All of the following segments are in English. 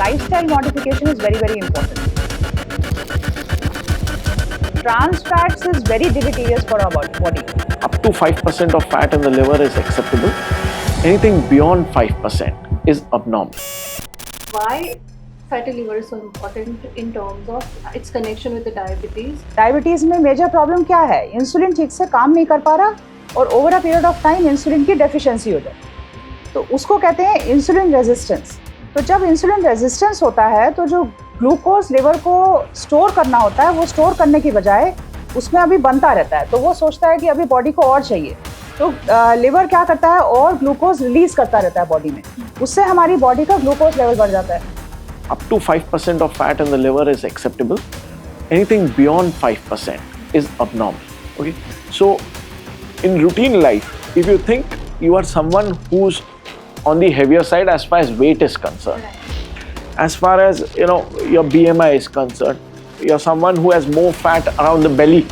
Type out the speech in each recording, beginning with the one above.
lifestyle modification is very, very important. Trans fats is very deleterious for our body. Up to 5% of fat in the liver is acceptable. Anything beyond 5% is abnormal. Why fatty liver is so important in terms of its connection with the diabetes? Diabetes में major problem क्या है? Insulin ठीक से काम नहीं कर पा रहा और over a period of time insulin की डेफिशिएंसी हो जाती है, तो उसको कहते हैं इंसुलिन रेजिस्टेंस। तो जब इंसुलिन रेजिस्टेंस होता है तो जो ग्लूकोज लिवर को स्टोर करना होता है वो स्टोर करने की बजाय उसमें अभी बनता रहता है, तो वो सोचता है कि अभी बॉडी को और चाहिए, तो लिवर क्या करता है और ग्लूकोज रिलीज करता रहता है बॉडी में, उससे हमारी बॉडी का ग्लूकोज लेवल बढ़ जाता है। Up to 5% of fat in the liver is acceptable. Anything beyond 5% is abnormal. Okay, so in routine life, if you think you are someone who's on the heavier side as far as weight is concerned, as far as your BMI is concerned, you're someone who has more fat around the belly,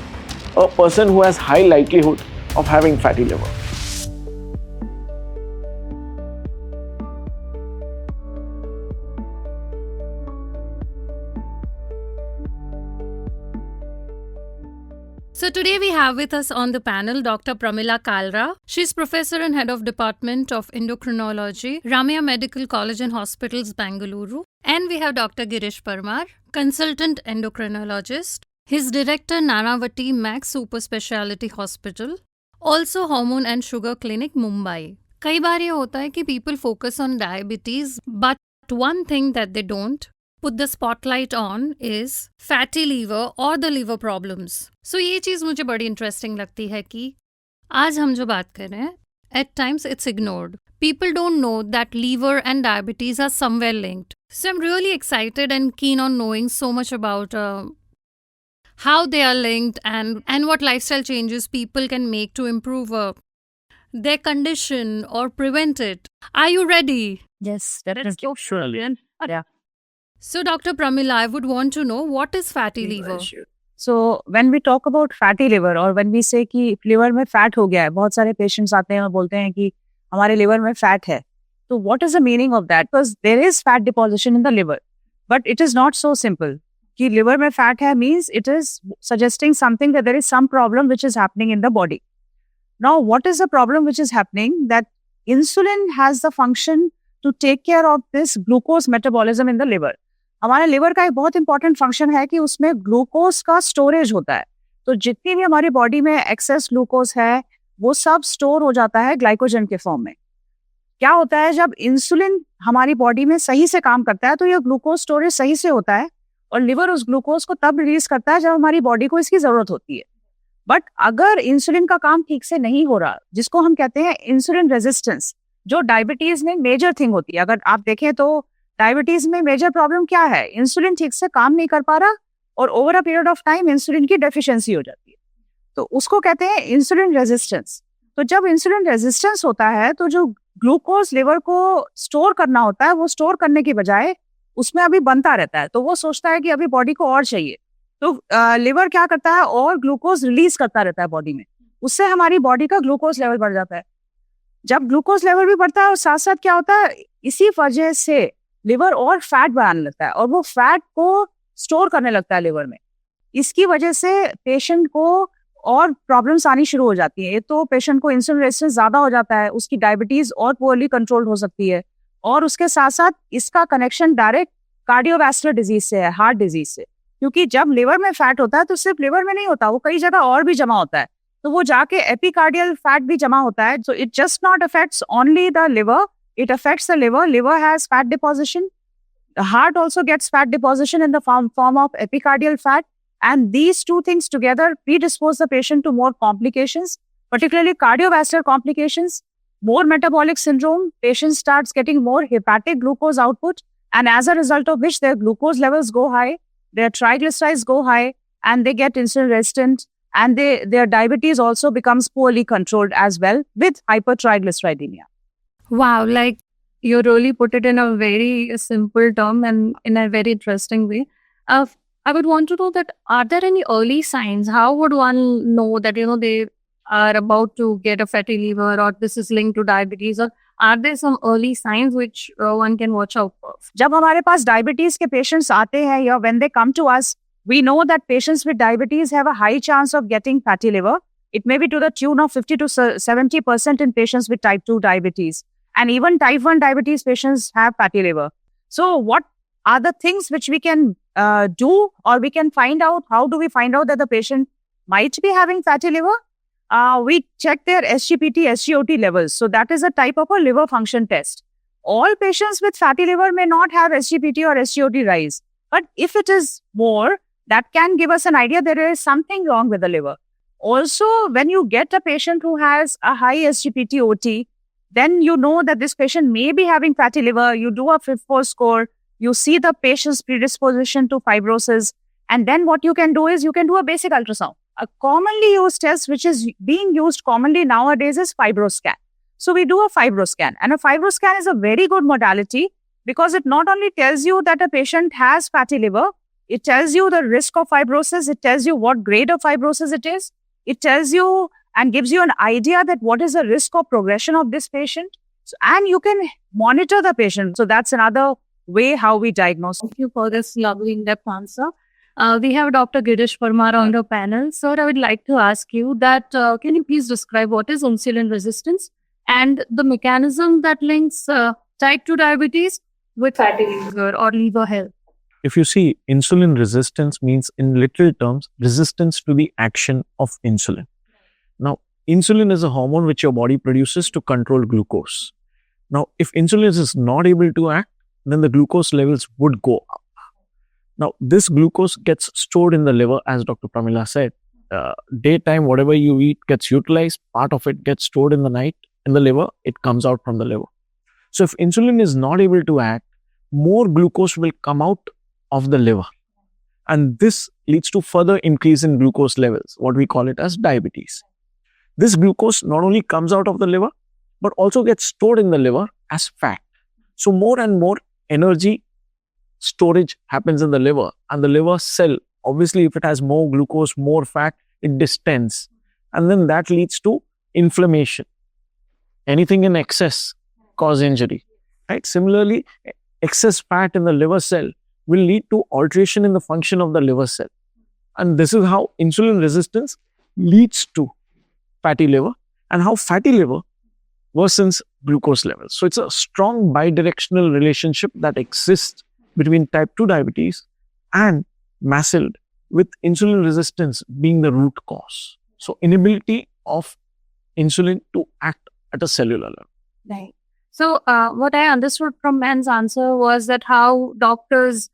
a person who has high likelihood of having fatty liver. So today we have with us on the panel Dr. Pramila Kalra. She's Professor and Head of Department of Endocrinology, Ramya Medical College and Hospitals, Bangalore. And we have Dr. Girish Parmar, Consultant Endocrinologist. He's Director, Nanavati Max Super Speciality Hospital. Also Hormone and Sugar Clinic, Mumbai. कई बार ये होता है कि people focus on diabetes, but one thing that they don't put the spotlight on is fatty liver or the liver problems. So ये चीज़ मुझे बड़ी interesting लगती है कि आज हम जो बात कर रहे हैं, at times it's ignored. People don't know that liver and diabetes are somewhere linked. So I'm really excited and keen on knowing so much about how they are linked and what lifestyle changes people can make to improve their condition or prevent it. Are you ready? Yes, definitely. Surely. Yeah. So, Dr. Pramila, I would want to know, what is fatty liver? So, when we talk about fatty liver or when we say कि liver में fat हो गया है, बहुत सारे patients आते हैं और बोलते हैं कि हमारे liver में fat है. So, what is the meaning of that? Because there is fat deposition in the liver, but it is not so simple. कि liver में fat है means it is suggesting something that there is some problem which is happening in the body. Now, what is the problem which is happening? That insulin has the function to take care of this glucose metabolism in the liver. हमारे liver का एक बहुत important function है कि उसमें glucose का storage होता है, तो जितनी भी हमारी बॉडी में एक्सेस ग्लूकोज है वो सब स्टोर हो जाता है ग्लाइकोजन के फॉर्म में। क्या होता है, जब इंसुलिन हमारी बॉडी में सही से काम करता है तो ये ग्लूकोज स्टोरेज सही से होता है और लिवर उस ग्लूकोज को तब रिलीज करता है जब हमारी बॉडी को इसकी जरूरत होती है। बट अगर इंसुलिन का काम ठीक से नहीं हो रहा, जिसको हम कहते हैं इंसुलिन रेजिस्टेंस, जो डायबिटीज में मेजर थिंग होती है, अगर आप देखें तो डायबिटीज में मेजर प्रॉब्लम क्या है? इंसुलिन ठीक से काम नहीं कर पा रहा और over a period of time insulin की डेफिशिएंसी हो जाती है, तो उसको कहते हैं इंसुलिन रेजिस्टेंस। तो जब इंसुलिन रेजिस्टेंस होता है तो जो ग्लूकोज लिवर को स्टोर करना होता है वो स्टोर करने की बजाय उसमें अभी बनता रहता है, तो वो सोचता है कि अभी बॉडी को और चाहिए, तो लिवर क्या करता है और ग्लूकोज रिलीज करता रहता है बॉडी में, उससे हमारी बॉडी का ग्लूकोज लेवल बढ़ जाता है। जब ग्लूकोज लेवल भी बढ़ता है और साथ साथ क्या होता है, इसी वजह से लिवर और फैट बनाने लगता है और वो फैट को स्टोर करने लगता है लिवर में। इसकी वजह से पेशेंट को और प्रॉब्लम्स आनी शुरू हो जाती है। तो पेशेंट को इंसुलिन रेजिस्टेंस ज्यादा हो जाता है, उसकी डायबिटीज और पुअरली कंट्रोल हो सकती है, और उसके साथ साथ इसका कनेक्शन डायरेक्ट कार्डियोवैस्कुलर डिजीज से है, हार्ट डिजीज से, क्योंकि जब लिवर में फैट होता है तो सिर्फ लिवर में नहीं होता, वो कई जगह और भी जमा होता है, तो वो जाके एपिकार्डियल फैट भी जमा होता है। So it just not affects only the liver, it affects the liver. Liver has fat deposition. The heart also gets fat deposition in the form of epicardial fat. And these two things together predispose the patient to more complications, particularly cardiovascular complications, more metabolic syndrome. Patient starts getting more hepatic glucose output. And as a result of which their glucose levels go high, their triglycerides go high, and they get insulin resistant. And their diabetes also becomes poorly controlled as well with hypertriglyceridemia. Wow, like you really put it in a very simple term and in a very interesting way. I would want to know that, are there any early signs? How would one know that, they are about to get a fatty liver or this is linked to diabetes? Or are there some early signs which one can watch out for? जब हमारे पास diabetes के patients आते हैं या when they come to us, we know that patients with diabetes have a high chance of getting fatty liver. It may be to the tune of 50 to 70% in patients with type 2 diabetes. And even type 1 diabetes patients have fatty liver. So what are the things which we can do, or we can find out? How do we find out that the patient might be having fatty liver? We check their SGPT, SGOT levels. So that is a type of a liver function test. All patients with fatty liver may not have SGPT or SGOT rise. But if it is more, that can give us an idea there is something wrong with the liver. Also, when you get a patient who has a high SGPT OT, then you know that this patient may be having fatty liver. You do a FIB-4 score. You see the patient's predisposition to fibrosis. And then what you can do is you can do a basic ultrasound. A commonly used test which is being used commonly nowadays is FibroScan. So we do a FibroScan. And a FibroScan is a very good modality because it not only tells you that a patient has fatty liver, it tells you the risk of fibrosis. It tells you what grade of fibrosis it is. It tells you and gives you an idea that what is the risk of progression of this patient. So, and you can monitor the patient. So that's another way how we diagnose. Thank you for this lovely in-depth answer. We have Dr. Girish Parmar on the panel. Sir, I would like to ask you that can you please describe what is insulin resistance and the mechanism that links type 2 diabetes with fatty liver or liver health? If you see, insulin resistance means in literal terms, resistance to the action of insulin. Now, insulin is a hormone which your body produces to control glucose. Now, if insulin is not able to act, then the glucose levels would go up. Now, this glucose gets stored in the liver, as Dr. Pramila said. Daytime, whatever you eat gets utilized. Part of it gets stored in the night in the liver. It comes out from the liver. So, if insulin is not able to act, more glucose will come out of the liver. And this leads to further increase in glucose levels, what we call it as diabetes. This glucose not only comes out of the liver, but also gets stored in the liver as fat. So more and more energy storage happens in the liver, and the liver cell, obviously if it has more glucose, more fat, it distends. And then that leads to inflammation. Anything in excess cause injury, right? Similarly, excess fat in the liver cell will lead to alteration in the function of the liver cell. And this is how insulin resistance leads to fatty liver, and how fatty liver worsens glucose levels. So it's a strong bidirectional relationship that exists between type 2 diabetes and MASLD, with insulin resistance being the root cause. So inability of insulin to act at a cellular level. Right. So what I understood from Man's answer was that how doctors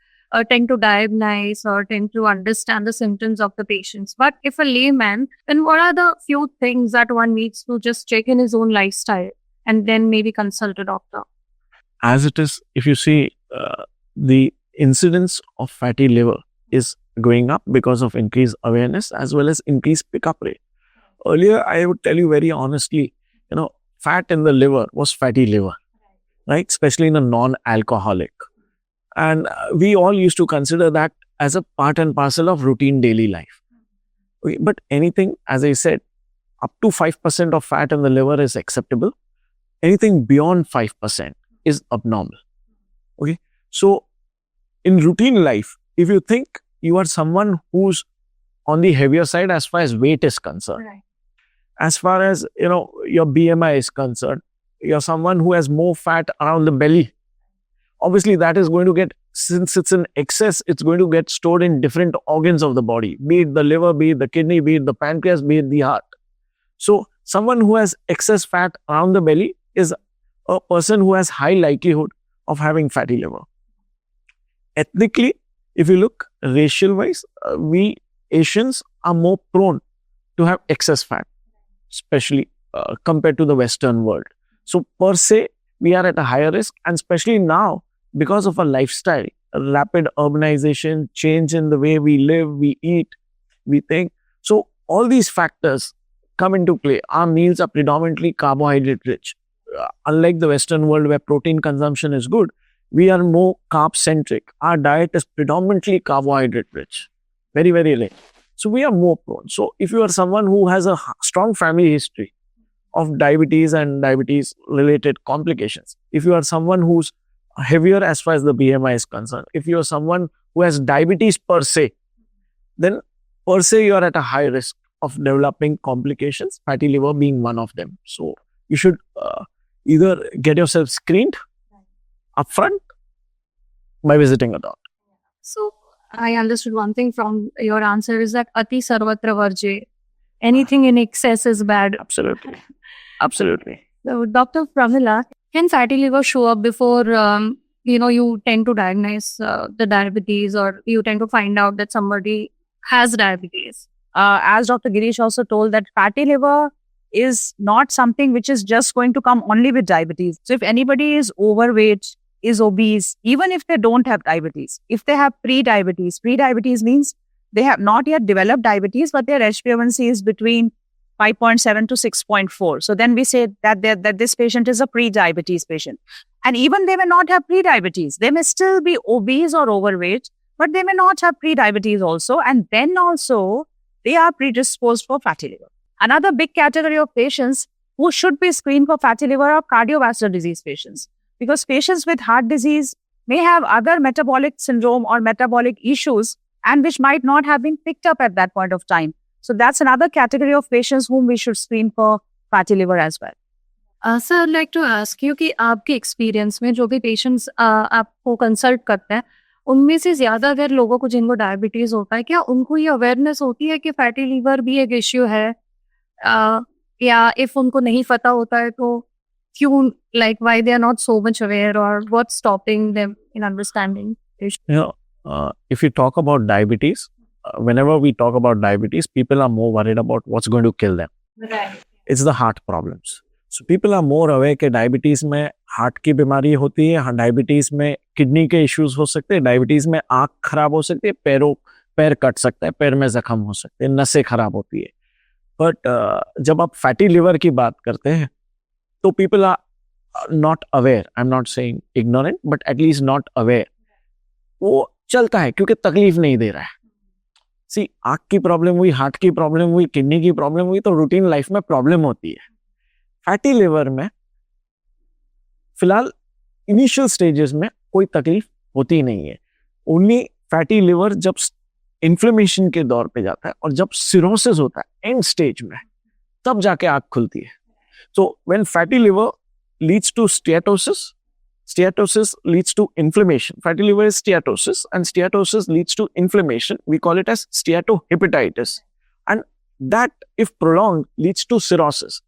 tend to diagnose or tend to understand the symptoms of the patients. But if a layman, then what are the few things that one needs to just check in his own lifestyle and then maybe consult a doctor? As it is, if you see, the incidence of fatty liver is going up because of increased awareness as well as increased pickup rate. Earlier, I would tell you very honestly, fat in the liver was fatty liver, right? Especially in a non-alcoholic. And we all used to consider that as a part and parcel of routine daily life. Okay, but anything, as I said, up to 5% of fat in the liver is acceptable. Anything beyond 5% is abnormal. Okay, so in routine life, if you think you are someone who's on the heavier side as far as weight is concerned, Right. as far as your BMI is concerned, you're someone who has more fat around the belly. Obviously, that is going to get, since it's in excess, it's going to get stored in different organs of the body, be it the liver, be it the kidney, be it the pancreas, be it the heart. So, someone who has excess fat around the belly is a person who has high likelihood of having fatty liver. Ethnically, if you look racial-wise, we Asians are more prone to have excess fat, especially compared to the Western world. So, per se, we are at a higher risk, and especially now, because of our lifestyle, rapid urbanization, change in the way we live, we eat, we think. So, all these factors come into play. Our meals are predominantly carbohydrate rich. Unlike the Western world where protein consumption is good, we are more carb centric. Our diet is predominantly carbohydrate rich, very, very rich. So, we are more prone. So, if you are someone who has a strong family history of diabetes and diabetes related complications. If you are someone who's heavier as far as the BMI is concerned, if you are someone who has diabetes per se, then per se you are at a high risk of developing complications, fatty liver being one of them. So you should either get yourself screened upfront by visiting a doctor. So I understood one thing from your answer is that ati sarvatra varje. Anything in excess is bad. Absolutely. Absolutely. So, Dr. Pramila, can fatty liver show up before you tend to diagnose the diabetes, or you tend to find out that somebody has diabetes? As Dr. Girish also told, that fatty liver is not something which is just going to come only with diabetes. So if anybody is overweight, is obese, even if they don't have diabetes, if they have pre-diabetes means they have not yet developed diabetes, but their HbA1c is between 5.7 to 6.4. So then we say that this patient is a pre-diabetes patient. And even they may not have pre-diabetes. They may still be obese or overweight, but they may not have pre-diabetes also. And then also, they are predisposed for fatty liver. Another big category of patients who should be screened for fatty liver are cardiovascular disease patients. Because patients with heart disease may have other metabolic syndrome or metabolic issues, and which might not have been picked up at that point of time. So that's another category of patients whom we should screen for fatty liver as well. Sir, I'd like to ask you कि आपके experience में जो भी patients आपको consult करते हैं, उनमें से ज्यादातर लोगों को जिनको डायबिटीज होता है, क्या उनको ये अवेयरनेस होती है कि फैटी लीवर भी एक इश्यू है, या इफ उनको नहीं पता होता है तो क्यों, like why they are not so much aware, or what's stopping them in understanding the issue? If you talk about diabetes, whenever we talk about diabetes, people are more worried about what's going to kill them. Right. It's the heart problems. So people are more aware कि diabetes में heart की बीमारी होती है, diabetes में kidney के issues हो सकते हैं, डायबिटीज में आँख खराब हो सकती है, पैर कट सकता है, पैर में जख्म हो सकते हैं, नसें खराब होती है. बट जब आप फैटी लिवर की बात करते हैं तो people are not aware. I'm not saying ignorant, but at least not aware. वो चलता है क्योंकि तकलीफ नहीं दे रहा है. सी आँख की प्रॉब्लम हुई, हार्ट की प्रॉब्लम हुई, किडनी की प्रॉब्लम हुई तो रूटीन लाइफ में प्रॉब्लम होती है. फैटी लिवर में फिलहाल इनिशियल स्टेजेस में कोई तकलीफ होती नहीं है. ओनली फैटी लिवर जब इन्फ्लेमेशन के दौर पे जाता है और जब सिरोसिस होता है एंड स्टेज में, तब जाके आँख खुलती है. So when fatty liver leads to steatosis, steatosis leads to inflammation. Fatty liver is steatosis, and steatosis leads to inflammation. We call it as steatohepatitis. And that, if prolonged, leads to cirrhosis.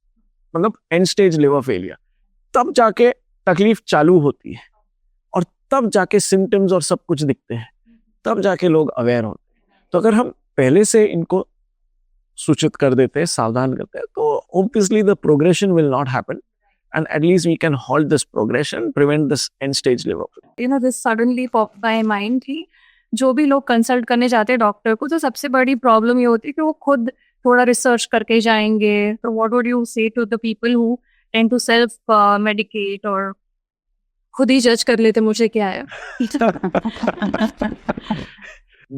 मतलब end stage liver failure. तब जाके तकलीफ चालू होती है और तब जाके symptoms और सब कुछ दिखते हैं. तब जाके लोग अवेयर होते हैं. तो अगर हम पहले से इनको सूचित कर देते हैं, सावधान करते हैं, तो obviously the progression will not happen, and at least we can halt this progression, prevent this end stage liver. This suddenly popped by mind कि जो भी लोग कंसल्ट करने जाते हैं डॉक्टर को, तो सबसे बड़ी प्रॉब्लम ये होती है कि वो खुद थोड़ा रिसर्च करके जाएंगे. तो what would you say to the people who tend to self medicate और खुद ही जज कर लेते मुझे क्या है?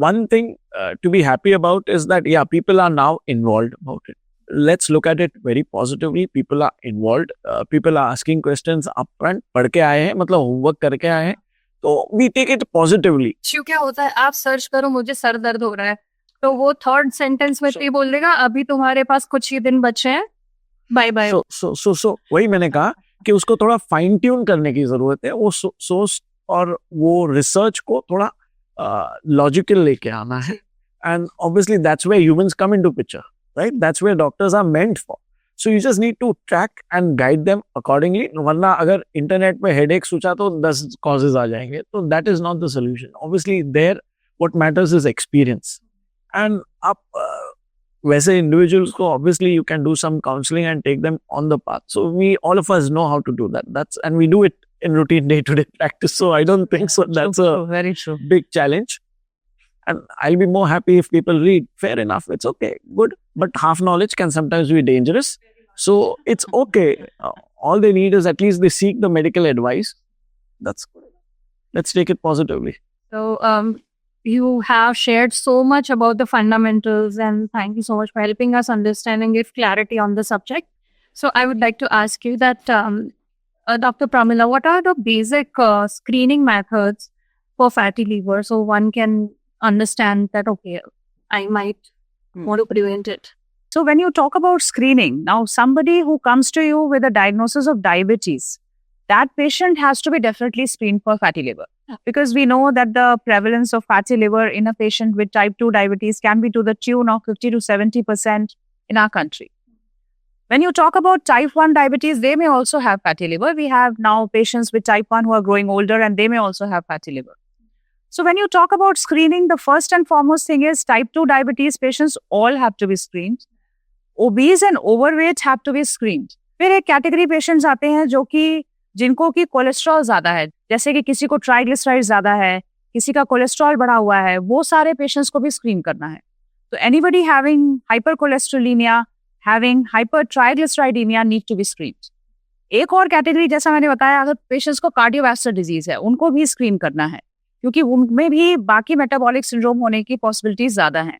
One thing to be happy about is that, yeah, people are now involved about it. Let's look at it very positively. People are involved. People are asking questions upfront. पढ़ के आए हैं, मतलब होमवर्क करके आए हैं. तो we take it positively. Issue क्या होता है, आप सर्च करो मुझे सर दर्द हो रहा है, तो वो थर्ड सेंटेंस में ये बोल देगा अभी तुम्हारे पास कुछ ही दिन बचे हैं, बाय बाय. So वही मैंने कहा कि उसको थोड़ा फाइन ट्यून करने की जरूरत है. वो सोर्स और वो रिसर्च को थोड़ा लॉजिकल लेके आना है. And obviously that's where humans come into picture, right? That's where doctors are meant for. So you just need to track and guide them accordingly. वरना अगर इंटरनेट पे हेडेक सोचा तो 10 causes आ जाएंगे. तो that is not the solution. Obviously there what matters is experience. And आप वैसे individuals को obviously you can do some counseling and take them on the path. So we all of us know how to do that. And we do it in routine day-to-day practice. So I don't think so. That's a very true big challenge. And I'll be more happy if people read. Fair enough. It's okay. Good. But half knowledge can sometimes be dangerous. So it's okay. All they need is at least they seek the medical advice. That's good. Let's take it positively. So you have shared so much about the fundamentals, and thank you so much for helping us understand and give clarity on the subject. So I would like to ask you that, Dr. Pramila, what are the basic screening methods for fatty liver so one can understand that, okay, I might want to prevent it? So when you talk about screening, now somebody who comes to you with a diagnosis of diabetes, that patient has to be definitely screened for fatty liver. Because we know that the prevalence of fatty liver in a patient with type 2 diabetes can be to the tune of 50 to 70% in our country. When you talk about type 1 diabetes, they may also have fatty liver. We have now patients with type 1 who are growing older and they may also have fatty liver. So when you talk about screening, the first and foremost thing is type 2 diabetes patients all have to be screened. Obese and overweight have to be screened. फिर एक category patients आते हैं जो कि जिनको की cholesterol ज्यादा है, जैसे कि किसी को ट्राइग्लिसराइड ज्यादा है, किसी का कोलेस्ट्रॉल बढ़ा हुआ है, वो सारे पेशेंट्स को भी स्क्रीन करना है. तो anybody having hypercholesterolemia, having hypertriglyceridemia need to be screened. एक और कैटेगरी जैसा मैंने बताया, अगर पेशेंट्स को कार्डियोवैस्कुलर डिजीज है, उनको भी स्क्रीन करना है क्योंकि उनमें भी बाकी मेटाबॉलिक सिंड्रोम होने की पॉसिबिलिटीज ज्यादा हैं.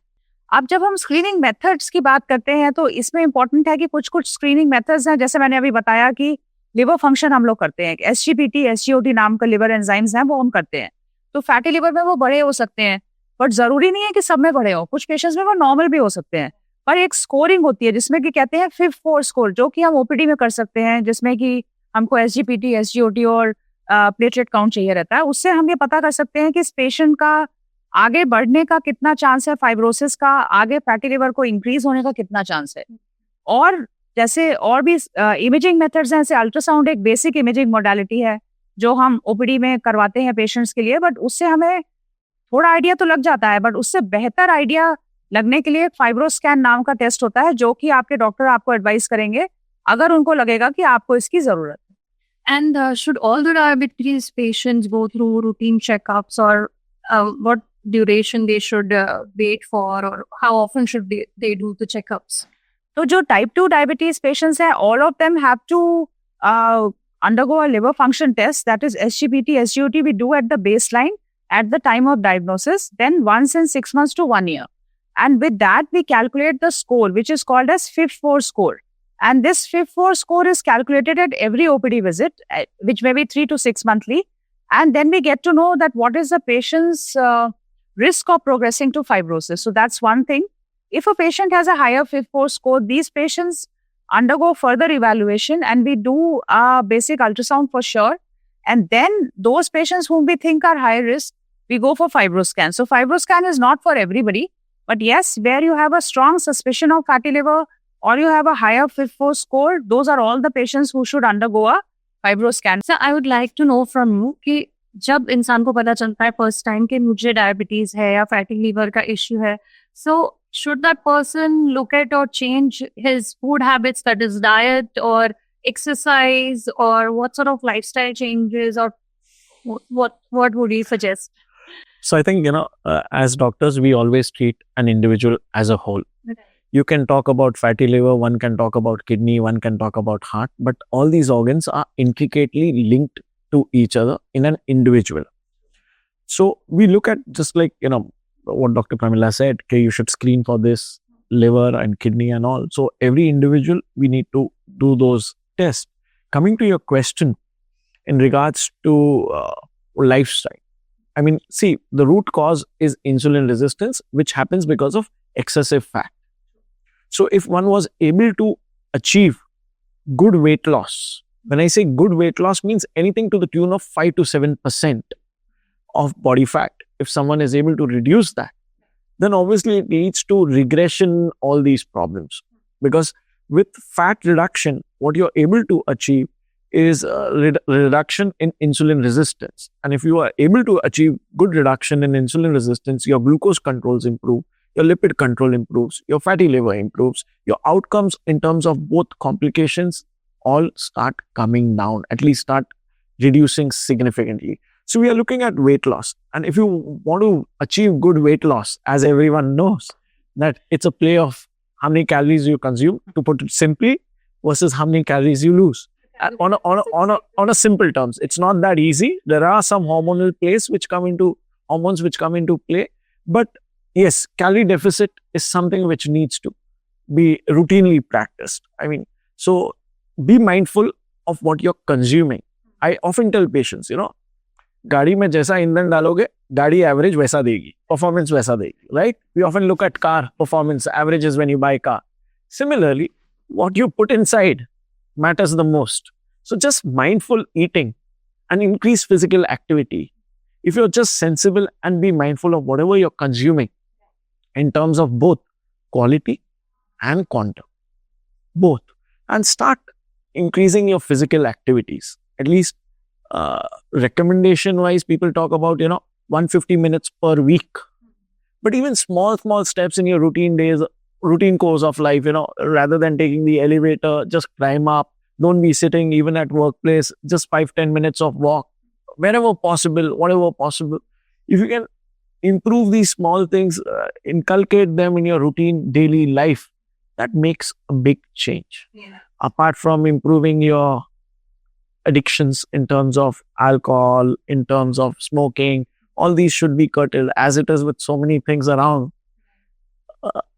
अब जब हम स्क्रीनिंग मेथड्स की बात करते हैं तो इसमें इंपॉर्टेंट है कि कुछ स्क्रीनिंग मेथड्स हैं, जैसे मैंने अभी बताया कि लिवर फंक्शन हम लोग करते हैं, SGPT, SGOT नाम का लिवर एंजाइम्स हैं वो हम करते हैं. तो फैटी लिवर में वो बड़े हो सकते हैं, बट जरूरी नहीं है कि सब में बड़े हो, कुछ पेशेंट्स में वो नॉर्मल भी हो सकते हैं. पर एक स्कोरिंग होती है जिसमें कि कहते हैं 5-4 स्कोर, जो कि हम OPD में कर सकते हैं, जिसमें कि हमको SGPT, SGOT और प्लेटलेट काउंट चाहिए रहता है. उससे हम ये पता कर सकते हैं कि इस पेशेंट का आगे बढ़ने का कितना चांस है, फाइब्रोसिस का, आगे फैटी लिवर को इंक्रीज होने का कितना चांस है. और जैसे और भी इमेजिंग मेथड्स हैं, जैसे अल्ट्रासाउंड एक बेसिक इमेजिंग मोडालिटी है जो हम OPD में करवाते हैं पेशेंट्स के लिए, बट उससे हमें थोड़ा आइडिया तो लग जाता है, बट उससे बेहतर आइडिया लगने के लिए फाइब्रोस्कैन नाम का टेस्ट होता है जो कि आपके डॉक्टर आपको एडवाइस करेंगे अगर उनको लगेगा कि आपको इसकी जरूरत है. And should all the diabetes patients go through routine checkups, or what duration they should wait for, or how often should they do the checkups? तो जो टाइप 2 डायबिटीज पेशेंट्स हैं, all of them have to undergo a liver function test, that is SGPT, SGOT we do at the baseline at the time of diagnosis, then once in 6 months to 1 year. And with that, we calculate the score, which is called as FIB-4 score. And this FIB-4 score is calculated at every OPD visit, which may be 3 to 6 monthly. And then we get to know that what is the patient's risk of progressing to fibrosis. So that's one thing. If a patient has a higher FIB-4 score, these patients undergo further evaluation and we do a basic ultrasound for sure. And then those patients whom we think are high risk, we go for fibroscan. So fibroscan is not for everybody. But yes, where you have a strong suspicion of fatty liver or you have a higher FIB-4 score, those are all the patients who should undergo a fibroscan. So I would like to know from you कि जब इंसान को पता चलता है first time कि मुझे diabetes है या फैटी लीवर का इश्यू है, so should that person look at or change his food habits, that is diet or exercise, or what sort of lifestyle changes, or what would you suggest? So I think, as doctors, we always treat an individual as a whole. Okay. You can talk about fatty liver, one can talk about kidney, one can talk about heart, but all these organs are intricately linked to each other in an individual. So we look at just like, what Dr. Pramila said, okay, you should screen for this liver and kidney and all. So every individual, we need to do those tests. Coming to your question in regards to lifestyle. I mean, see, the root cause is insulin resistance, which happens because of excessive fat. So if one was able to achieve good weight loss, when I say good weight loss, means anything to the tune of 5 to 7% of body fat. If someone is able to reduce that, then obviously it leads to regression, all these problems. Because with fat reduction, what you're able to achieve is a reduction in insulin resistance. And if you are able to achieve good reduction in insulin resistance, your glucose controls improve, your lipid control improves, your fatty liver improves, your outcomes in terms of both complications all start coming down, at least start reducing significantly. So we are looking at weight loss. And if you want to achieve good weight loss, as everyone knows, that it's a play of how many calories you consume, to put it simply, versus how many calories you lose. And on a simple terms, it's not that easy. There are some hormonal plays hormones which come into play. But yes, calorie deficit is something which needs to be routinely practiced. I mean, so be mindful of what you're consuming. I often tell patients, गाड़ी में जैसा ईंधन डालोगे, गाड़ी average वैसा देगी, performance वैसा देगी, right? We often look at car performance averages when you buy a car. Similarly, what you put inside matters the most. So just mindful eating and increase physical activity. If you're just sensible and be mindful of whatever you're consuming in terms of both quality and quantum, both, and start increasing your physical activities. At least recommendation wise, people talk about 150 minutes per week. But even small steps in your routine course of life, rather than taking the elevator, just climb up. Don't be sitting even at workplace, just 5-10 minutes of walk, wherever possible, whatever possible. If you can improve these small things, inculcate them in your routine daily life, that makes a big change. Yeah. Apart from improving your addictions in terms of alcohol, in terms of smoking, all these should be curtailed, as it is with so many things around.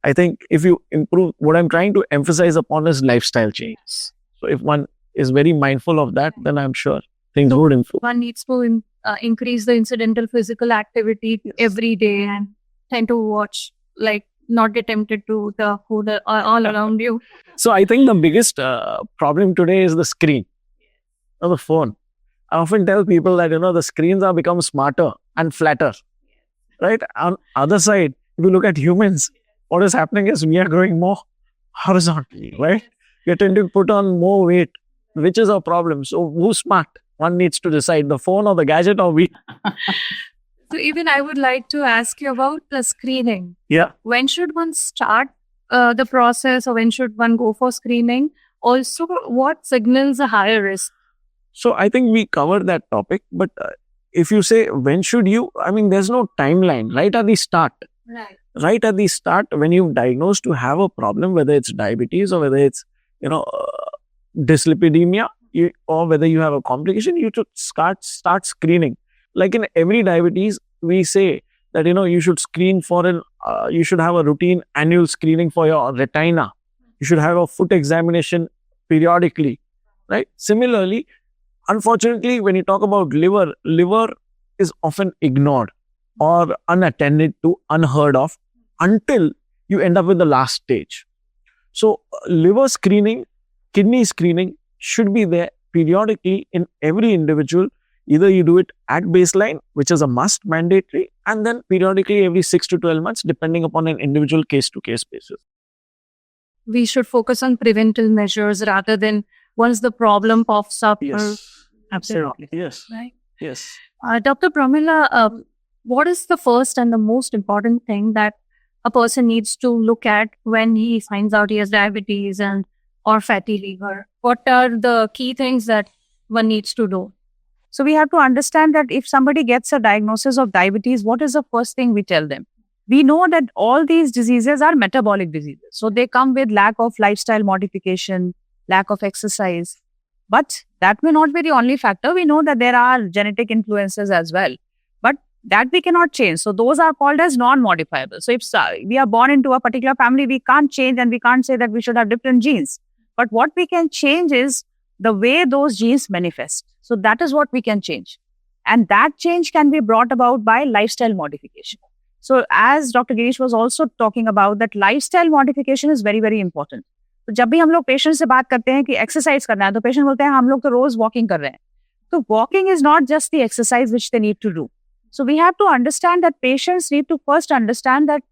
I think if you improve, what I'm trying to emphasize upon is lifestyle changes. So if one is very mindful of that, then I'm sure things would improve. One needs to increase the incidental physical activity every day and tend to watch, like not get tempted to the food all around you. So I think the biggest problem today is the screen or the phone. I often tell people that, the screens are become smarter and flatter, right? On other side, if you look at humans, what is happening is we are growing more horizontally, right? We tend to put on more weight, which is a problem. So who's smart? One needs to decide, the phone or the gadget or we. So even I would like to ask you about the screening. Yeah. When should one start the process, or when should one go for screening? Also, what signals a higher risk? So I think we covered that topic, but if you say when should you, there's no timeline right at the start. Right. Right at the start, when you've diagnosed to have a problem, whether it's diabetes or whether it's, dyslipidemia, or whether you have a complication, you should start screening. Like in every diabetes, we say that, you should screen for you should have a routine annual screening for your retina. You should have a foot examination periodically, right? Similarly, unfortunately, when you talk about liver is often ignored or unattended to, unheard of, until you end up with the last stage. So liver screening, kidney screening should be there periodically in every individual. Either you do it at baseline, which is a must, mandatory, and then periodically every 6 to 12 months, depending upon an individual case-to-case basis. We should focus on preventive measures rather than once the problem pops up. Yes. Absolutely. Yes. Right. Yes. Dr. Pramila, what is the first and the most important thing that a person needs to look at when he finds out he has diabetes or fatty liver? What are the key things that one needs to do? So we have to understand that if somebody gets a diagnosis of diabetes, what is the first thing we tell them? We know that all these diseases are metabolic diseases. So they come with lack of lifestyle modification, lack of exercise. But that may not be the only factor. We know that there are genetic influences as well. But that we cannot change. So those are called as non-modifiable. So if we are born into a particular family, we can't change and we can't say that we should have different genes. But what we can change is the way those genes manifest. So that is what we can change. And that change can be brought about by lifestyle modification. So as Dr. Girish was also talking about, that lifestyle modification is very, very important. तो जब भी हम लोग patient से बात करते हैं कि एक्सरसाइज करना है, तो पेशेंट बोलते हैं हम लोग तो रोज वॉकिंग कर रहे हैं. तो walking is not just the exercise which they need to do. So we have to understand that patients need to first understand that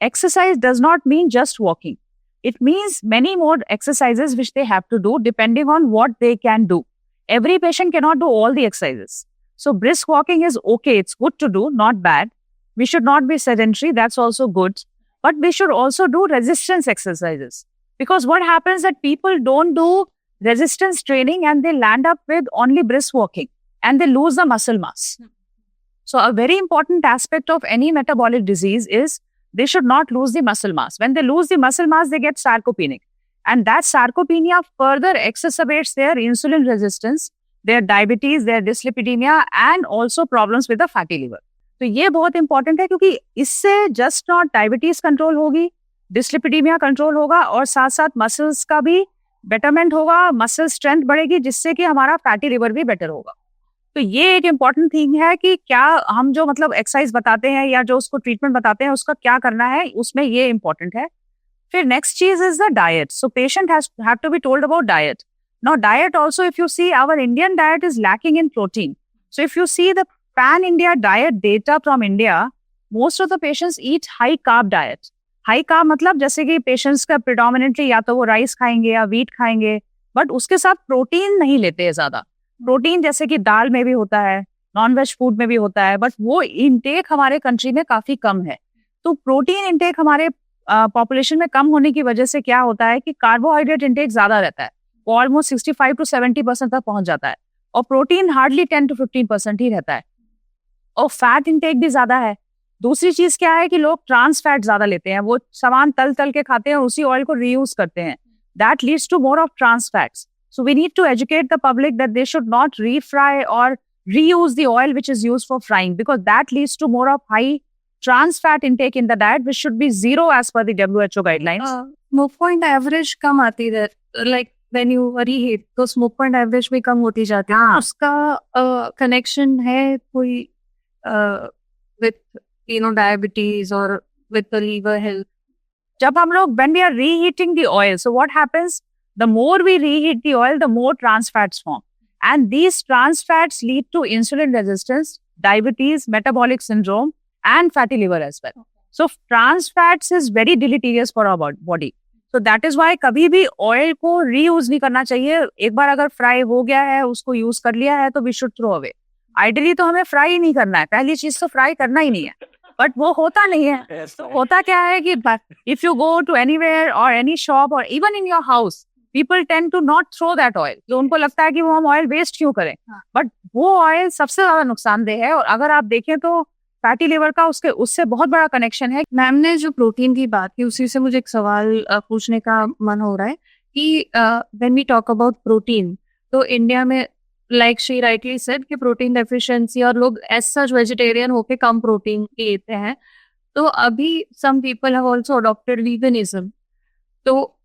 exercise does not mean just walking. It means many more exercises which they have to do depending on what they can do. Every patient cannot do all the exercises. So brisk walking is okay. It's good to do, not bad. We should not be sedentary. That's also good. But we should also do resistance exercises. Because what happens that people don't do resistance training and they land up with only brisk walking and they lose the muscle mass. So a very important aspect of any metabolic disease is they should not lose the muscle mass. When they lose the muscle mass, they get sarcopenic. And that sarcopenia further exacerbates their insulin resistance, their diabetes, their dyslipidemia, and also problems with the fatty liver. तो ये बहुत important है क्योंकि इससे just not diabetes control होगी, डिस्लिपिडीमिया control होगा और साथ साथ मसल्स का भी बेटरमेंट होगा, मसल स्ट्रेंथ बढ़ेगी, जिससे कि हमारा फैटी लिवर भी बेटर होगा। तो ये एक इम्पॉर्टेंट थिंग है कि क्या हम जो मतलब एक्सरसाइज बताते हैं या जो उसको ट्रीटमेंट बताते हैं उसका क्या करना है, उसमें ये इम्पॉर्टेंट है। फिर नेक्स्ट चीज is the diet. So patient have to be told about diet. Now diet also, if you see, our Indian diet is lacking in protein. So if you see the pan India diet data from India, most of the patients eat high carb diet. High carb मतलब जैसे कि patients का predominantly या तो वो rice खाएंगे या wheat खाएंगे, बट उसके साथ प्रोटीन नहीं लेते हैं ज्यादा। प्रोटीन जैसे कि दाल में भी होता है, नॉन वेज फूड में भी होता है, बट वो इनटेक हमारे कंट्री में काफी कम है। तो प्रोटीन इनटेक हमारे पॉपुलेशन में कम होने की वजह से क्या होता है कि कार्बोहाइड्रेट इनटेक ज्यादा रहता है, वो ऑलमोस्ट 65 to 70% तक पहुंच जाता है, और प्रोटीन हार्डली 10 to 15% ही रहता है, और फैट इनटेक भी ज्यादा है। दूसरी चीज क्या है कि लोग ट्रांस फैट ज्यादा लेते हैं, वो सामान तल तल के खाते हैं और उसी ऑयल को रीयूज करते हैं, that leads to more of trans fats. So we need to educate the public that they should not refry और reuse the oil which is used for frying, because that leads to more of high trans fat intake in the diet, which should be 0 as per the WHO guidelines. Smoke point average कम आती है, like when you reheat तो smoke point average भी कम होती जाती है। उसका connection है कोई with diabetes or with the liver health? जब हम लोग when we are reheating the oil, so what happens, the more we reheat the oil, the more trans fats form, and these trans fats lead to insulin resistance, diabetes, metabolic syndrome, and fatty liver as well. So trans fats is very deleterious for our body. So that is why कभी भी oil को reuse नहीं करना चाहिए। एक बार अगर fry हो गया है, उसको यूज कर लिया है, तो we should throw away. Ideally तो हमें फ्राई ही नहीं करना है, पहली चीज तो फ्राई करना ही नहीं है, बट वो होता नहीं है। तो होता क्या है कि if you go to anywhere or any shop or even in your house, people tend to not throw that oil. तो उनको लगता है कि वो हम ऑयल वेस्ट क्यों करें, बट वो ऑयल सबसे ज्यादा नुकसानदेह है। और अगर आप देखें तो फैटी लिवर का उससे बहुत बड़ा कनेक्शन है। मैम ने जो प्रोटीन की बात की, उसी से मुझे एक सवाल पूछने का मन हो रहा है कि when we talk about protein, तो इंडिया में लाइक शी राइटली सेड कि प्रोटीन डेफिशिएंसी और लोग एज सच वेजिटेरियन होके कम प्रोटीन लेते हैं। तो अभी some people have also adopted veganism, तो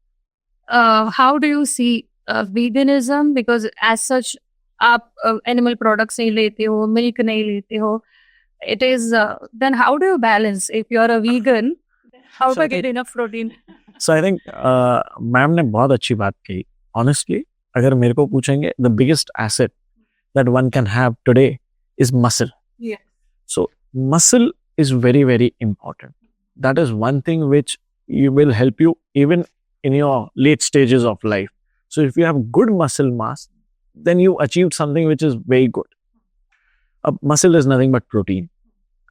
how do you see veganism, because as such आप एनिमल प्रोडक्ट्स नहीं लेते हो, मिल्क नहीं लेते हो, it is then how do you balance if you are a vegan, how do I get enough protein? So I think ma'am ने बहुत अच्छी बात कही। Honestly, अगर मेरे को पूछेंगे, the biggest asset that one can have today is muscle. Yeah. So muscle is very, very important. That is one thing which will help you even in your late stages of life. So if you have good muscle mass, then you achieved something which is very good. Muscle is nothing but protein,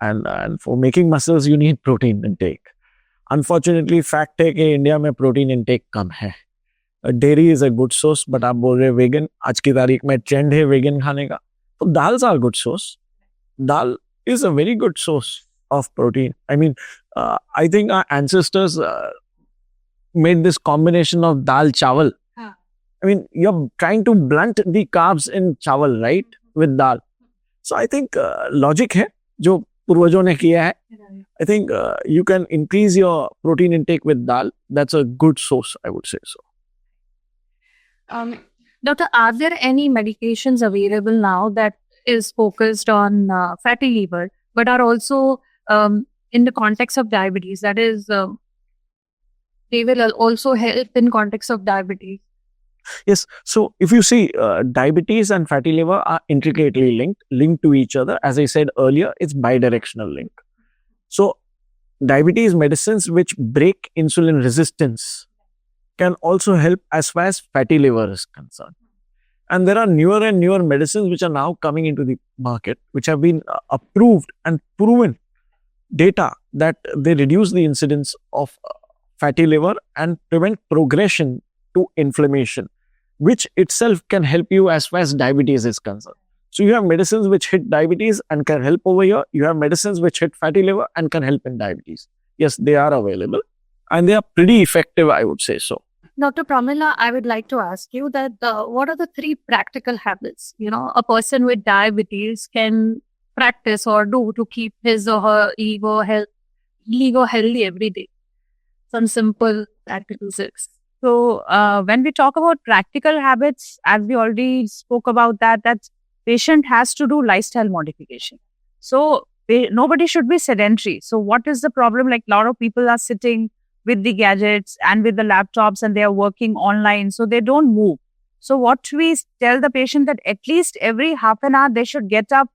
and for making muscles you need protein intake. Unfortunately, fact है कि India में protein intake कम है। Dairy is a good source, but आप बोल रहे vegan, आज की तारीख में ट्रेंड है वेगन खाने का, तो dal are good source. Dal is a very good source of protein. I mean, I think our ancestors made this combination of dal chawal. I mean, you're trying to blunt the carbs in chawal, right, with dal. So I think logic है जो पूर्वजों ने किया है। I think you can increase your protein intake with dal. That's a good source, I would say so. Doctor, are there any medications available now that is focused on fatty liver, but are also in the context of diabetes? That is, they will also help in context of diabetes. Yes. So if you see, diabetes and fatty liver are intricately linked to each other. As I said earlier, it's bidirectional link. So diabetes medicines which break insulin resistance can also help as far as fatty liver is concerned. And there are newer and newer medicines which are now coming into the market, which have been approved and proven data that they reduce the incidence of fatty liver and prevent progression to inflammation, which itself can help you as far as diabetes is concerned. So you have medicines which hit diabetes and can help over here. You have medicines which hit fatty liver and can help in diabetes. Yes, they are available and they are pretty effective, I would say so. Dr. Pramila, I would like to ask you that what are the 3 practical habits, a person with diabetes can practice or do to keep his or her liver healthy every day? Some simple practical tips. So when we talk about practical habits, as we already spoke about that patient has to do lifestyle modification. So nobody should be sedentary. So what is the problem? Like a lot of people are sitting with the gadgets and with the laptops and they are working online. So they don't move. So what we tell the patient that at least every half an hour they should get up,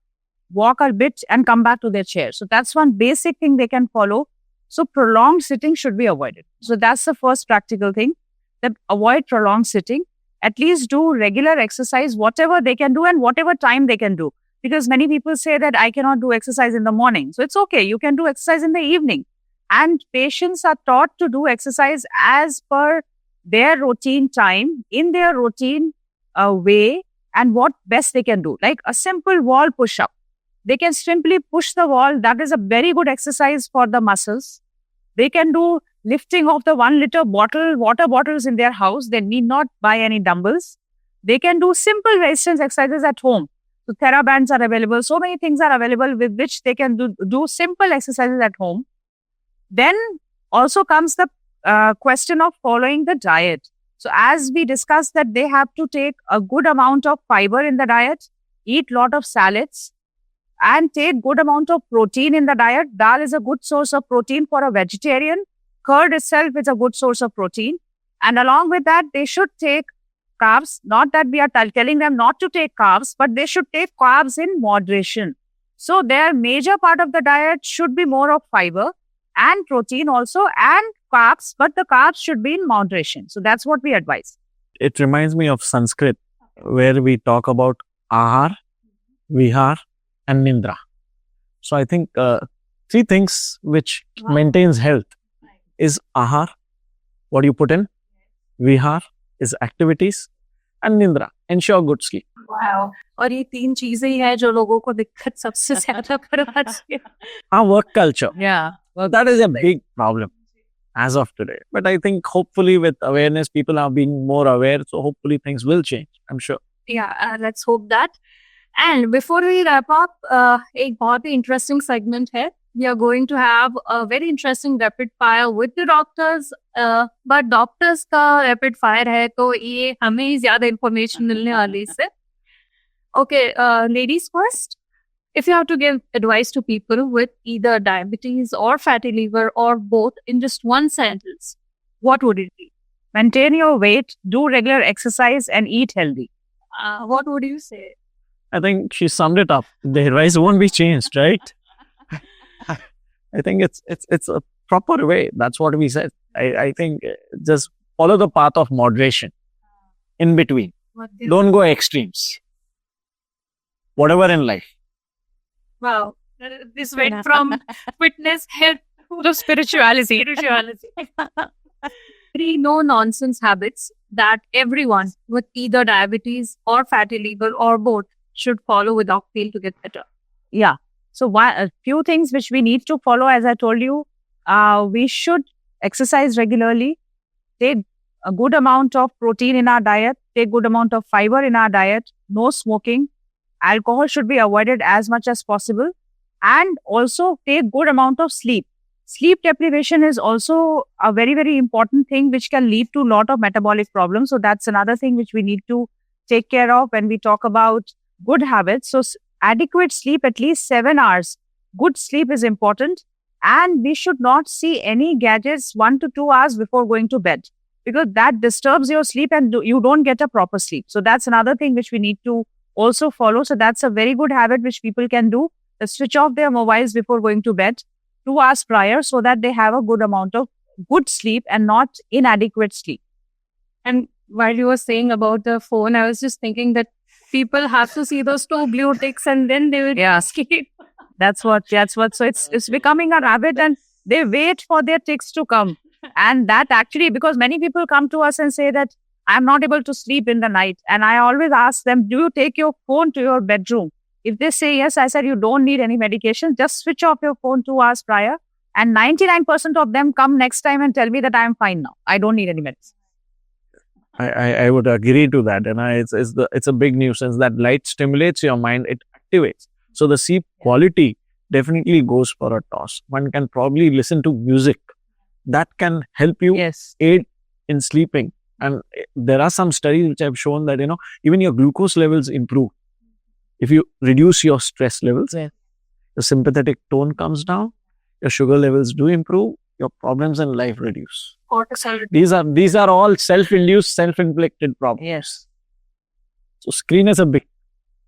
walk a bit and come back to their chair. So that's one basic thing they can follow. So prolonged sitting should be avoided. So that's the first practical thing, that avoid prolonged sitting. At least do regular exercise, whatever they can do and whatever time they can do. Because many people say that I cannot do exercise in the morning. So it's okay. You can do exercise in the evening. And patients are taught to do exercise as per their routine time, in their routine way, and what best they can do. Like a simple wall push-up. They can simply push the wall. That is a very good exercise for the muscles. They can do lifting of the 1 liter water bottles in their house. They need not buy any dumbbells. They can do simple resistance exercises at home. So TheraBands are available. So many things are available with which they can do simple exercises at home. Then also comes the question of following the diet. So as we discussed that they have to take a good amount of fiber in the diet, eat lot of salads, and take good amount of protein in the diet. Dal is a good source of protein for a vegetarian. Curd itself is a good source of protein. And along with that, they should take carbs. Not that we are telling them not to take carbs, but they should take carbs in moderation. So their major part of the diet should be more of fiber and protein also and carbs, but the carbs should be in moderation. So that's what we advise. It reminds me of Sanskrit, where we talk about ahar, vihar, and nindra. So I think 3 things which maintains health is ahar, what you put in, vihar is activities, and nindra, ensure good sleep. Wow. और ये 3 चीजें ही हैं जो लोगों को दिक्कत सबसे ज्यादा करवाती है. Our work culture, Yeah. well, that is a big problem as of today. But I think hopefully with awareness, people are being more aware. So hopefully things will change, I'm sure. Yeah, let's hope that. And before we wrap up, एक बहुत ही interesting segment है. We are going to have a very interesting rapid fire with the doctors. But doctors का rapid fire है तो ये हमें ही ज़्यादा information मिलने वाली इससे. Okay, ladies first. If you have to give advice to people with either diabetes or fatty liver or both in just one sentence, what would it be? Maintain your weight, do regular exercise, and eat healthy. What would you say? I think she summed it up. The advice won't be changed, right? I think it's a proper way. That's what we said. I think just follow the path of moderation in between. Don't go extremes. Whatever in life. Wow. This went from fitness, health to spirituality. 3 no-nonsense habits that everyone with either diabetes or fatty liver or both should follow without fail to get better. Yeah. So a few things which we need to follow, as I told you, we should exercise regularly, take a good amount of protein in our diet, take good amount of fiber in our diet, no smoking, alcohol should be avoided as much as possible, and also take good amount of sleep. Sleep deprivation is also a very, very important thing which can lead to a lot of metabolic problems. So that's another thing which we need to take care of when we talk about good habits. So adequate sleep, at least 7 hours. Good sleep is important. And we should not see any gadgets 1 to 2 hours before going to bed, because that disturbs your sleep and you don't get a proper sleep. So that's another thing which we need to also follow. So that's a very good habit which people can do. Switch off their mobiles before going to bed 2 hours prior, so that they have a good amount of good sleep and not inadequate sleep. And while you were saying about the phone, I was just thinking that people have to see those 2 blue ticks and then they will sleep. That's what. So it's becoming a habit and they wait for their ticks to come. And that actually, because many people come to us and say that I'm not able to sleep in the night. And I always ask them, do you take your phone to your bedroom? If they say yes, I said, you don't need any medication. Just switch off your phone 2 hours prior. And 99% of them come next time and tell me that I'm fine now. I don't need any medicine. I would agree to that. And it's a big nuisance that light stimulates your mind. It activates. So the sleep quality definitely goes for a toss. One can probably listen to music that can help you aid in sleeping And there are some studies which have shown that, even your glucose levels improve. If you reduce your stress levels, Yes. the sympathetic tone comes down, your sugar levels do improve, your problems in life reduce. Cortisol. These are all self-induced, self-inflicted problems. Yes. So screen is a big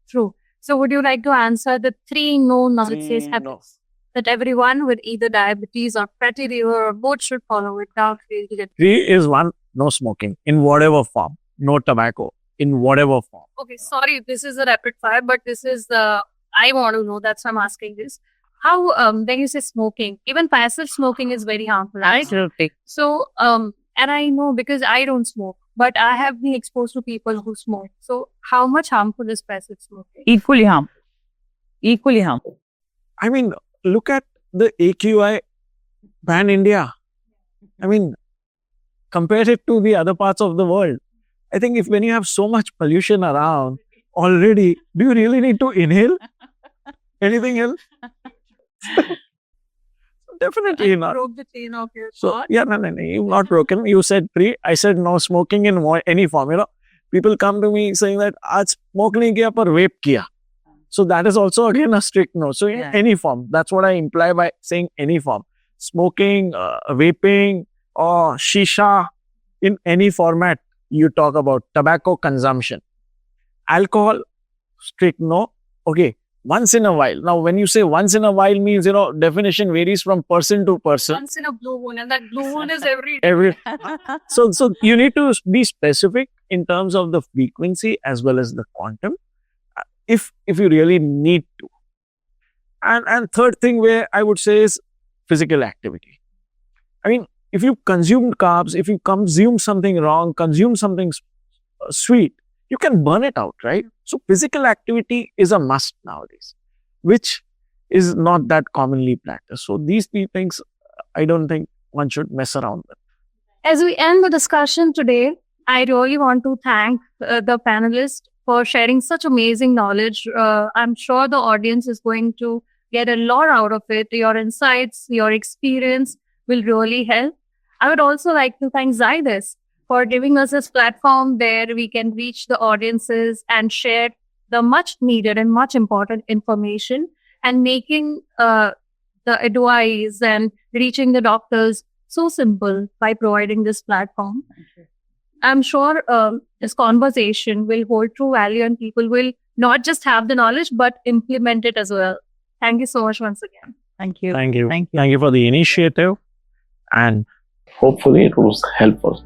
True. So would you like to answer the 3 known nonsense habits that everyone with either diabetes or fatty liver or both should follow without fail to get? 3 is 1, no smoking in whatever form, no tobacco in whatever form. Okay, sorry, this is a rapid fire, but this is the I want to know. That's why I'm asking this. How when you say smoking, even passive smoking is very harmful, right? Absolutely. So and I know because I don't smoke, but I have been exposed to people who smoke. So how much harmful is passive smoking? Equally harmful. Equally harmful. I mean, look at the AQI pan India. I mean, compare it to the other parts of the world. I think when you have so much pollution around already, do you really need to inhale anything else? Definitely I not. broke the chain of your So, thought. yeah, no, you've not broken. You said 3. I said no smoking in any form. People come to me saying that, aaj smoke nahi kiya, par vape kiya. So that is also again a strict no. So in Yeah. any form, that's what I imply by saying any form. Smoking, vaping, or shisha, in any format you talk about. Tobacco consumption. Alcohol, strict no. Okay, once in a while. Now, when you say once in a while means, definition varies from person to person. Once in a blue moon, and that blue moon is every day. Every so you need to be specific in terms of the frequency as well as the quantum, if you really need to. And third thing where I would say is physical activity. I mean, if you consume carbs, if you consume something wrong, consume something sweet, you can burn it out, right? So physical activity is a must nowadays, which is not that commonly practiced. So these 3 things, I don't think one should mess around with. As we end the discussion today, I really want to thank the panelists for sharing such amazing knowledge. I'm sure the audience is going to get a lot out of it. Your insights, your experience will really help. I would also like to thank Zydus for giving us this platform where we can reach the audiences and share the much needed and much important information, and making the advice and reaching the doctors so simple by providing this platform. I'm sure this conversation will hold true value and people will not just have the knowledge but implement it as well. Thank you so much once again. Thank you. Thank you. Thank you. Thank you for the initiative, and Hopefully it was helpful.